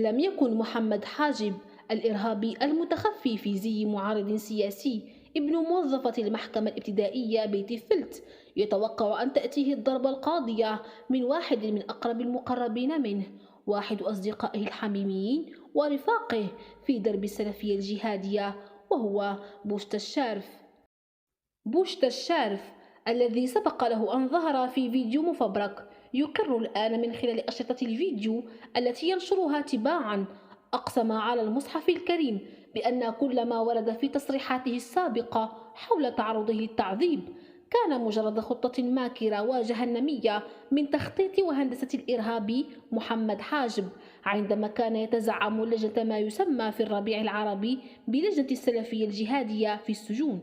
لم يكن محمد حاجب الإرهابي المتخفي في زي معارض سياسي ابن موظفة المحكمة الابتدائية بيت فلت يتوقع أن تأتيه الضربة القاضية من واحد من أقرب المقربين منه، واحد أصدقائه الحميميين ورفاقه في درب السلفية الجهادية، وهو بوشت الشارف. بوشت الشارف الذي سبق له أن ظهر في فيديو مفبرك يقر الآن من خلال أشرطة الفيديو التي ينشرها تباعا، أقسم على المصحف الكريم بأن كل ما ورد في تصريحاته السابقة حول تعرضه للتعذيب كان مجرد خطة ماكرة وجهنمية من تخطيط وهندسة الإرهابي محمد حاجب، عندما كان يتزعم لجنة ما يسمى في الربيع العربي بلجنة السلفية الجهادية في السجون.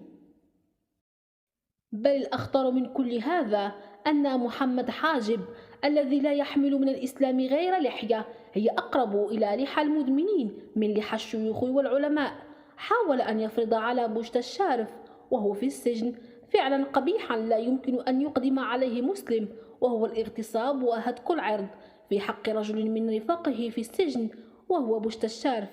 بل الأخطر من كل هذا أن محمد حاجب الذي لا يحمل من الإسلام غير لحية هي أقرب إلى لحى المدمنين من لحى الشيوخ والعلماء، حاول أن يفرض على بوشت الشارف وهو في السجن فعلا قبيحا لا يمكن أن يقدم عليه مسلم، وهو الاغتصاب وهتك العرض في حق رجل من رفاقه في السجن وهو بوشت الشارف.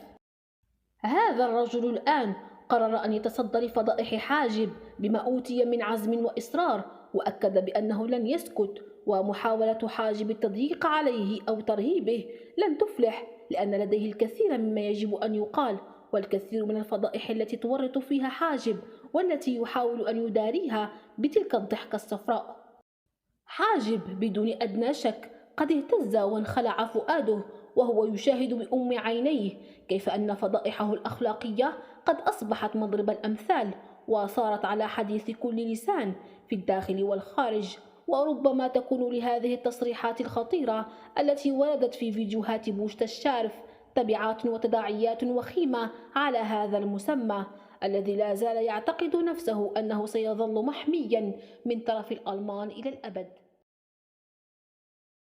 هذا الرجل الآن قرر أن يتصدى لفضائح حاجب بما أوتي من عزم وإصرار، وأكد بأنه لن يسكت، ومحاولة حاجب التضييق عليه أو ترهيبه لن تفلح، لأن لديه الكثير مما يجب أن يقال، والكثير من الفضائح التي تورط فيها حاجب والتي يحاول أن يداريها بتلك الضحكة الصفراء. حاجب بدون أدنى شك قد اهتز وانخلع فؤاده وهو يشاهد بأم عينيه كيف أن فضائحه الأخلاقية قد أصبحت مضرب الأمثال وصارت على حديث كل لسان في الداخل والخارج، وربما تكون لهذه التصريحات الخطيرة التي وردت في فيديوهات بوشت الشارف تبعات وتداعيات وخيمة على هذا المسمى الذي لا زال يعتقد نفسه أنه سيظل محميا من طرف الألمان إلى الأبد.